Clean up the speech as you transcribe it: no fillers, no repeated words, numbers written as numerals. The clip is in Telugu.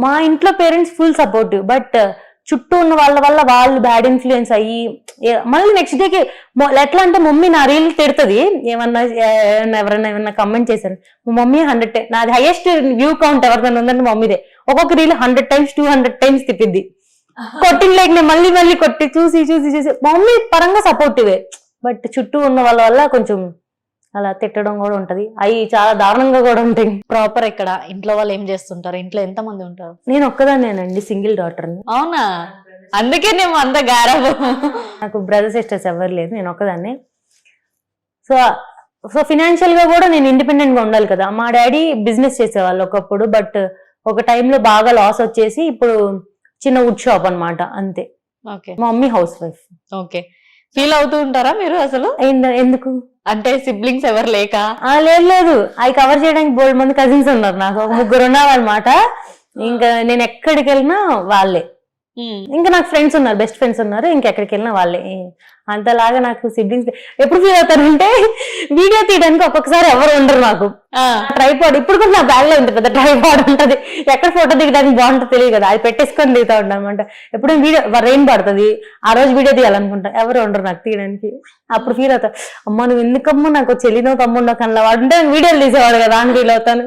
మా ఇంట్లో పేరెంట్స్ ఫుల్ సపోర్టివ్, బట్ చుట్టూ ఉన్న వాళ్ళ వల్ల వాళ్ళు బ్యాడ్ ఇన్ఫ్లుయెన్స్ అయ్యి మళ్ళీ నెక్స్ట్ డేకి ఎట్లా అంటే మమ్మీ నా రీల్ తిడుతుంది, ఎవరైనా ఏమన్నా కమెంట్ చేశారు, మా మమ్మీ 100 నాది హైయెస్ట్ వ్యూ కౌంట్ ఎవరిదైనా ఉందంటే మమ్మీదే. ఒక్కొక్క రీల్ 100 times 200 times తిప్పిద్ది. కొట్టిన లేక నేను మళ్ళీ మళ్ళీ కొట్టి చూసి చూసి చూసి మమ్మీ పరంగా సపోర్టివే, బట్ చుట్టూ ఉన్న వాళ్ళ వల్ల కొంచెం అలా తిట్టడం కూడా ఉంటది, అవి చాలా దారుణంగా కూడా ఉంటాయి. ప్రాపర్ ఇక్కడ ఇంట్లో వాళ్ళు ఏం చేస్తుంటారు? ఇంట్లో ఎంత మంది ఉంటారు? నేను ఒక్కదాన్నేనండి, సింగిల్ డాటర్ని. అవునా, అందుకే నేను అంత గారాబు. నాకు బ్రదర్ సిస్టర్స్ ఎవరు లేదు, నేను ఒక్కదాన్నే. సో సో ఫినాన్షియల్ గా కూడా నేను ఇండిపెండెంట్ గా ఉండాలి కదా. మా డాడీ బిజినెస్ చేసేవాళ్ళు ఒకప్పుడు, బట్ ఒక టైంలో బాగా లాస్ వచ్చేసి ఇప్పుడు చిన్న వుడ్ షాప్ అన్నమాట, అంతే. ఓకే. మా mummy house wife. Okay. Feel అవుతూ ఉంటారా మీరు అసలు? ఎందుకు అంటే సిబ్లింగ్స్ ఎవరు లేక? లేదు, అవి కవర్ చేయడానికి బోల్డ్ మంది కజిన్స్ ఉన్నారు, నాకు ఒక 3 ఉన్నారు అనమాట. ఇంకా నేను ఎక్కడికి వెళ్ళినా వాళ్ళే, ఇంకా నాకు ఫ్రెండ్స్ ఉన్నారు, బెస్ట్ ఫ్రెండ్స్ ఉన్నారు, ఇంకెక్కడికి వెళ్ళినా వాళ్ళే. అంతలాగా నాకు సిబ్లింగ్స్ ఎప్పుడు ఫీల్ అవుతారంటే వీడియో తీయడానికి ఒక్కొక్కసారి ఎవరు ఉండరు నాకు. ట్రైపాడ్ ఇప్పుడు కూడా నా బ్యాగ్ లో ఉంది, పెద్ద ట్రైపాడ్ ఉంటది, ఎక్కడ ఫోటో దిగడానికి బాగుంటుందో తెలియదు కదా, అది పెట్టేసుకొని దిగుతా ఉంటాం అనమాట. ఎప్పుడు వీడియో రెయిన్ పడుతుంది, ఆ రోజు వీడియో తీయాలనుకుంటా, ఎవరు ఉండరు నాకు తీయడానికి. అప్పుడు ఫీల్ అవుతా, అమ్మ నువ్వు ఎందుకమ్మా నాకు చెల్లినో తమ్ముడో కన్నా వాడు ఉంటే వీడియోలు తీసేవాడు కదా అని ఫీల్ అవుతాను.